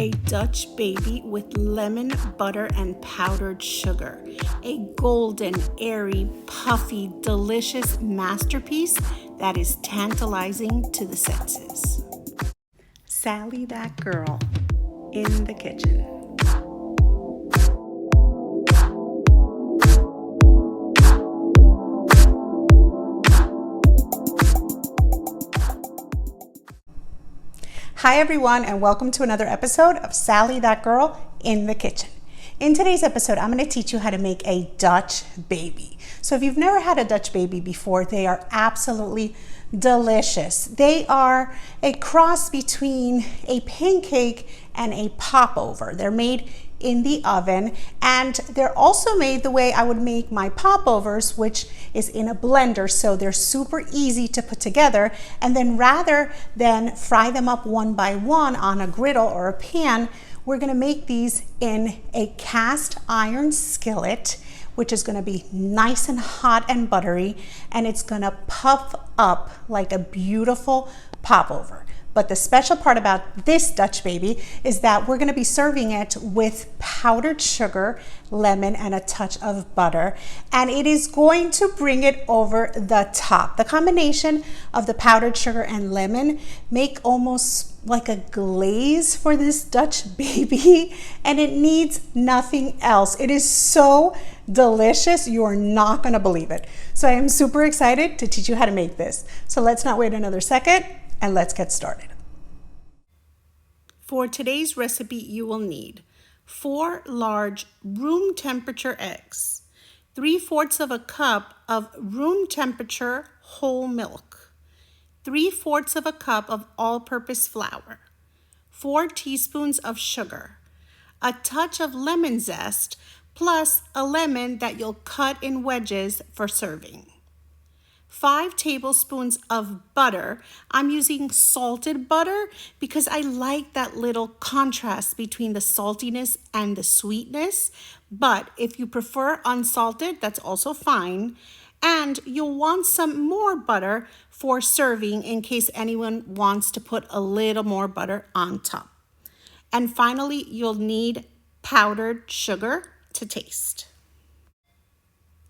A Dutch baby with lemon, butter, and powdered sugar. A golden, airy, puffy, delicious masterpiece that is tantalizing to the senses. Sally that girl in the kitchen. Hi everyone, and welcome to another episode of Sally That Girl in the Kitchen. In today's episode, I'm going to teach you how to make a Dutch baby. So if you've never had a Dutch baby before, they are absolutely delicious. They are a cross between a pancake and a popover. They're made in the oven, and they're also made the way I would make my popovers, which is in a blender, so they're super easy to put together. And then rather than fry them up one by one on a griddle or a pan, we're gonna make these in a cast iron skillet, which is gonna be nice and hot and buttery, and it's gonna puff up like a beautiful popover. But the special part about this Dutch baby is that we're gonna be serving it with powdered sugar, lemon, and a touch of butter. And it is going to bring it over the top. The combination of the powdered sugar and lemon make almost like a glaze for this Dutch baby, and it needs nothing else. It is so delicious, you are not gonna believe it. So I am super excited to teach you how to make this. So let's not wait another second, and let's get started. For today's recipe, you will need 4 large room temperature eggs, 3/4 of a cup of room temperature whole milk, 3/4 of a cup of all-purpose flour, 4 teaspoons of sugar, a touch of lemon zest, plus a lemon that you'll cut in wedges for serving. 5 tablespoons of butter. I'm using salted butter because I like that little contrast between the saltiness and the sweetness. But if you prefer unsalted, that's also fine. And you'll want some more butter for serving in case anyone wants to put a little more butter on top. And finally, you'll need powdered sugar to taste.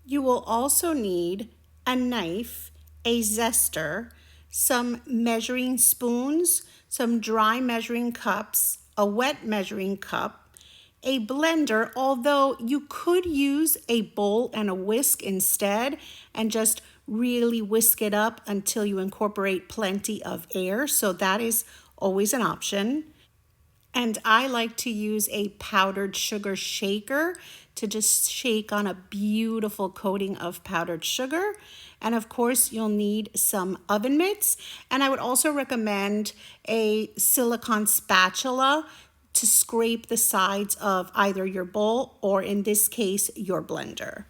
You will also need a knife, a zester, some measuring spoons, some dry measuring cups, a wet measuring cup, a blender, although you could use a bowl and a whisk instead and just really whisk it up until you incorporate plenty of air. So that is always an option. And I like to use a powdered sugar shaker to just shake on a beautiful coating of powdered sugar. And of course, you'll need some oven mitts. And I would also recommend a silicone spatula to scrape the sides of either your bowl or, in this case, your blender.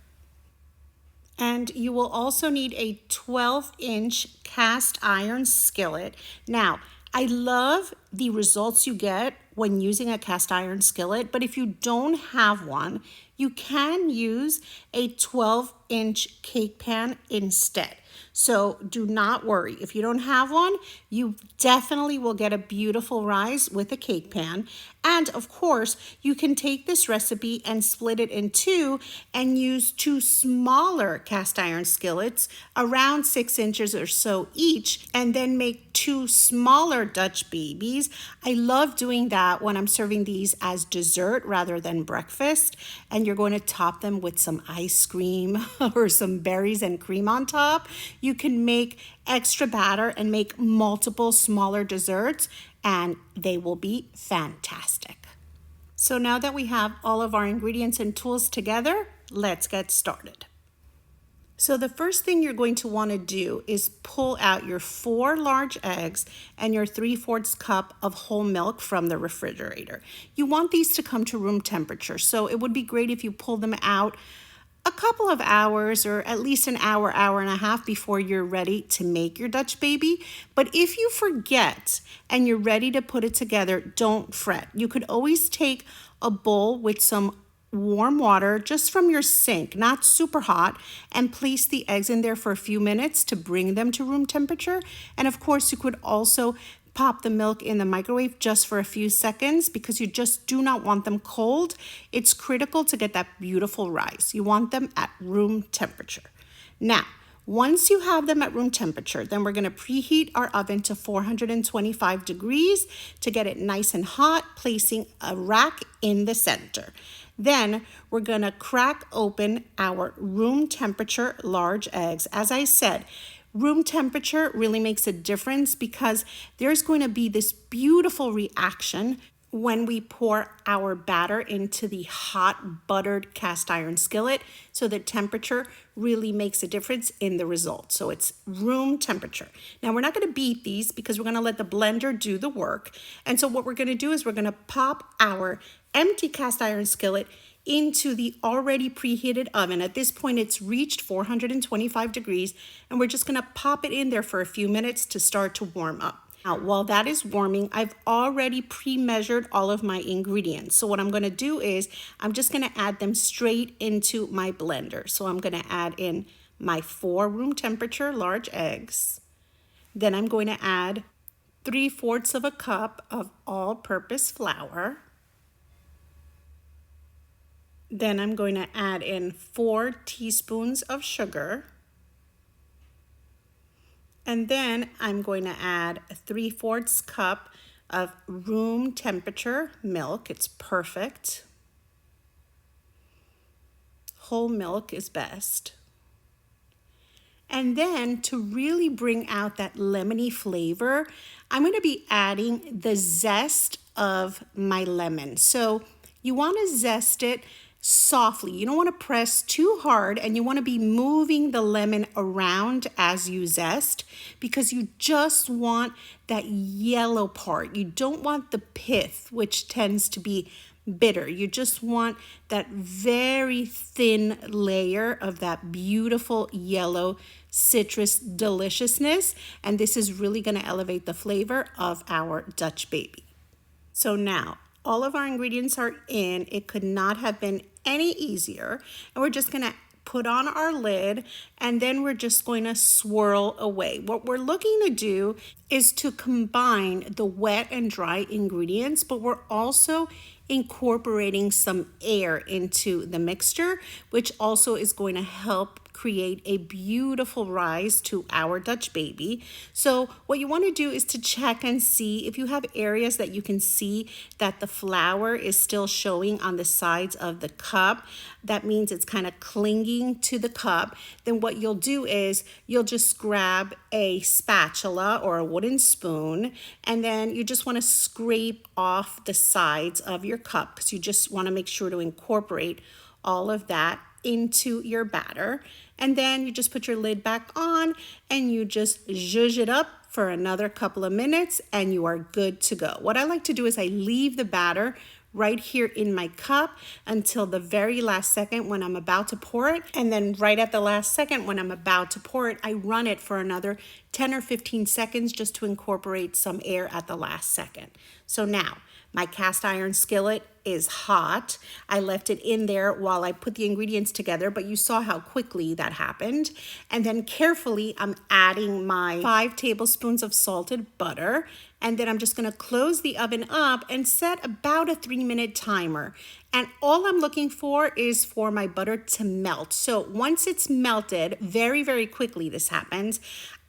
And you will also need a 12-inch cast iron skillet. Now, I love the results you get when using a cast iron skillet, but if you don't have one, you can use a 12-inch cake pan instead. So do not worry. If you don't have one, you definitely will get a beautiful rise with a cake pan. And of course, you can take this recipe and split it in 2 and use 2 smaller cast iron skillets around 6 inches or so each, and then make 2 smaller Dutch babies. I love doing that when I'm serving these as dessert rather than breakfast, and you're going to top them with some ice cream or some berries and cream on top. You can make extra batter and make multiple smaller desserts, and they will be fantastic. So now that we have all of our ingredients and tools together, let's get started. So the first thing you're going to want to do is pull out your 4 large eggs and your 3/4 cup of whole milk from the refrigerator. You want these to come to room temperature, so it would be great if you pull them out a couple of hours or at least an hour, hour and a half before you're ready to make your Dutch baby. But if you forget and you're ready to put it together, don't fret. You could always take a bowl with some warm water just from your sink, not super hot, and place the eggs in there for a few minutes to bring them to room temperature. And of course, you could also pop the milk in the microwave just for a few seconds because you just do not want them cold. It's critical to get that beautiful rise. You want them at room temperature. Now, once you have them at room temperature, then we're going to preheat our oven to 425 degrees to get it nice and hot, placing a rack in the center. Then we're going to crack open our room temperature large eggs. As I said, room temperature really makes a difference because there's going to be this beautiful reaction when we pour our batter into the hot buttered cast iron skillet. So the temperature really makes a difference in the result. So it's room temperature. Now we're not going to beat these because we're going to let the blender do the work. And so what we're going to do is we're going to pop our empty cast iron skillet into the already preheated oven. At this point, it's reached 425 degrees, and we're just gonna pop it in there for a few minutes to start to warm up. Now, while that is warming, I've already pre-measured all of my ingredients. So what I'm gonna do is, I'm just gonna add them straight into my blender. So I'm gonna add in my 4 room temperature large eggs. Then I'm going to add 3/4 of a cup of all-purpose flour. Then I'm going to add in 4 teaspoons of sugar. And then I'm going to add a 3/4 cup of room temperature milk. It's perfect. Whole milk is best. And then to really bring out that lemony flavor, I'm going to be adding the zest of my lemon. So you want to zest it softly. You don't want to press too hard, and you want to be moving the lemon around as you zest because you just want that yellow part. You don't want the pith, which tends to be bitter. You just want that very thin layer of that beautiful yellow citrus deliciousness, and this is really going to elevate the flavor of our Dutch baby. So now all of our ingredients are in. It could not have been any easier. And we're just going to put on our lid, and then we're just going to swirl away. What we're looking to do is to combine the wet and dry ingredients, but we're also incorporating some air into the mixture, which also is going to help create a beautiful rise to our Dutch baby. So what you want to do is to check and see if you have areas that you can see that the flour is still showing on the sides of the cup. That means it's kind of clinging to the cup. Then what you'll do is you'll just grab a spatula or a wooden spoon, and then you just want to scrape off the sides of your cup because you just want to make sure to incorporate all of that into your batter. And then you just put your lid back on and you just zhuzh it up for another couple of minutes and you are good to go. What I like to do is I leave the batter right here in my cup until the very last second when I'm about to pour it. And then right at the last second when I'm about to pour it, I run it for another 10 or 15 seconds just to incorporate some air at the last second. So now my cast iron skillet is hot. I left it in there while I put the ingredients together, but you saw how quickly that happened. And then carefully, I'm adding my 5 tablespoons of salted butter. And then I'm just gonna close the oven up and set about a 3-minute timer. And all I'm looking for is for my butter to melt. So once it's melted, very, very quickly this happens,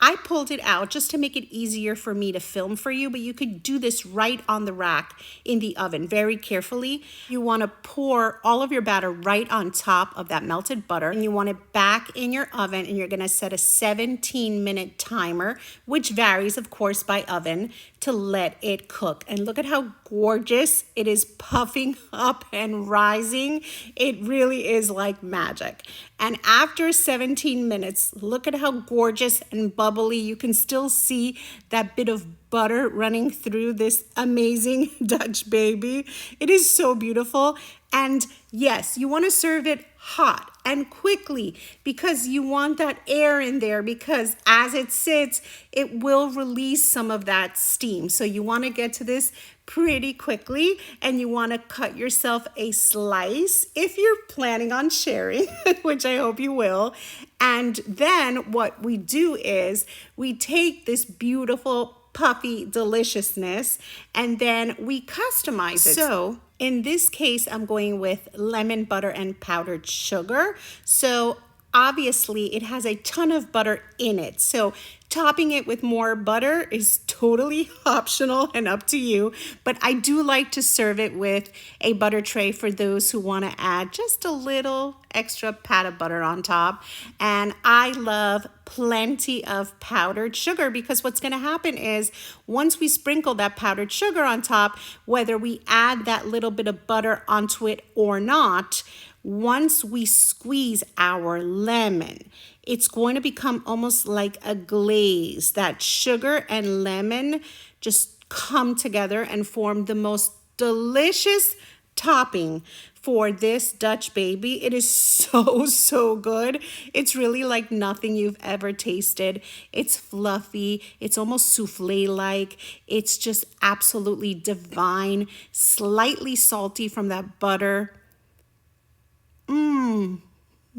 I pulled it out just to make it easier for me to film for you, but you could do this right on the rack in the oven very carefully. You want to pour all of your batter right on top of that melted butter, and you want it back in your oven, and you're going to set a 17-minute timer, which varies, of course, by oven, to let it cook. And look at how gorgeous it is, puffing up and rising. It really is like magic. And after 17 minutes, look at how gorgeous and bubbly. You can still see that bit of butter running through this amazing Dutch baby. It is so beautiful. And yes, you want to serve it hot and quickly because you want that air in there, because as it sits, it will release some of that steam. So you want to get to this pretty quickly, and you want to cut yourself a slice if you're planning on sharing, which I hope you will. And then what we do is we take this beautiful puffy deliciousness, and then we customize it. So in this case, I'm going with lemon butter and powdered sugar. So obviously it has a ton of butter in it. So topping it with more butter is totally optional and up to you. But I do like to serve it with a butter tray for those who want to add just a little extra pat of butter on top. And I love plenty of powdered sugar, because what's going to happen is once we sprinkle that powdered sugar on top, whether we add that little bit of butter onto it or not, once we squeeze our lemon, it's going to become almost like a glaze. That sugar and lemon just come together and form the most delicious topping for this Dutch baby. It is so good. It's really like nothing you've ever tasted. It's fluffy. It's almost soufflé-like. It's just absolutely divine, slightly salty from that butter.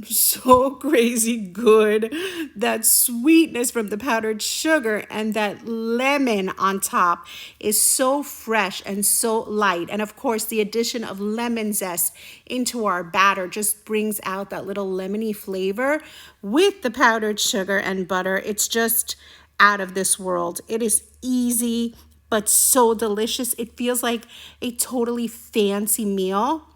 So crazy good. That sweetness from the powdered sugar and that lemon on top is so fresh and so light. And of course, the addition of lemon zest into our batter just brings out that little lemony flavor with the powdered sugar and butter. It's just out of this world. It is easy, but so delicious. It feels like a totally fancy meal.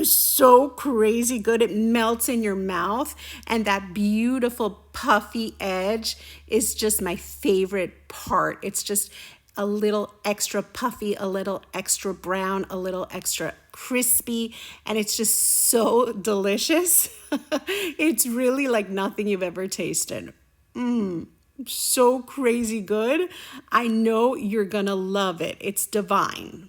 So crazy good. It melts in your mouth, and that beautiful puffy edge is just my favorite part. It's just a little extra puffy, a little extra brown, a little extra crispy, and it's just so delicious. It's really like nothing you've ever tasted. So crazy good. I know you're gonna love it. It's divine.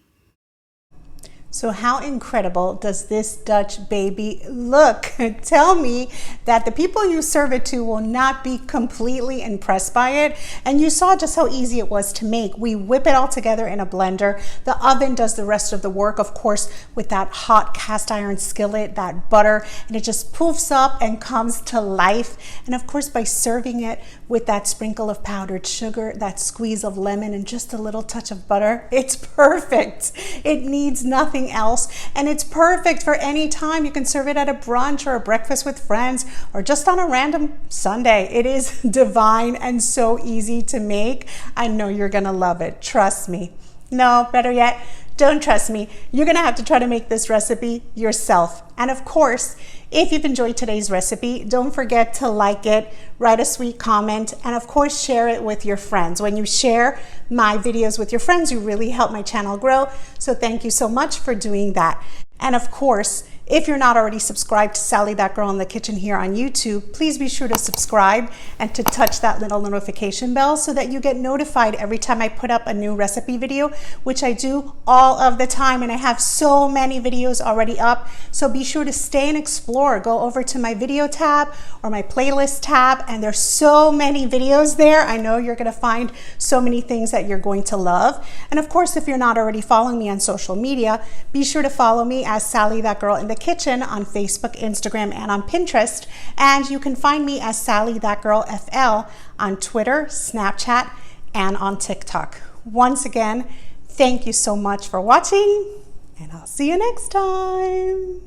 So how incredible does this Dutch baby look? Tell me that the people you serve it to will not be completely impressed by it. And you saw just how easy it was to make. We whip it all together in a blender. The oven does the rest of the work, of course, with that hot cast iron skillet, that butter, and it just poofs up and comes to life. And of course, by serving it with that sprinkle of powdered sugar, that squeeze of lemon, and just a little touch of butter, it's perfect. It needs nothing else, and it's perfect for any time. You can serve it at a brunch or a breakfast with friends, or just on a random Sunday. It is divine and so easy to make. I know you're gonna love it. Trust me. No, better yet, don't trust me. You're gonna have to try to make this recipe yourself. And of course, if you've enjoyed today's recipe, don't forget to like it, write a sweet comment, and of course, share it with your friends. When you share my videos with your friends, you really help my channel grow. So thank you so much for doing that. And of course, if you're not already subscribed to Sally That Girl in the Kitchen here on YouTube, please be sure to subscribe and to touch that little notification bell so that you get notified every time I put up a new recipe video, which I do all of the time. And I have so many videos already up. So be sure to stay and explore. Go over to my video tab or my playlist tab, and there's so many videos there. I know you're going to find so many things that you're going to love. And of course, if you're not already following me on social media, be sure to follow me as Sally That Girl in the Kitchen on Facebook, Instagram, and on Pinterest. And you can find me as Sally That Girl FL on Twitter, Snapchat, and on TikTok. Once again, thank you so much for watching, and I'll see you next time.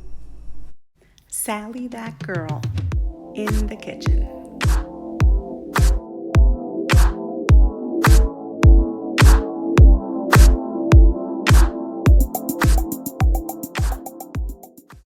Sally That Girl in the Kitchen.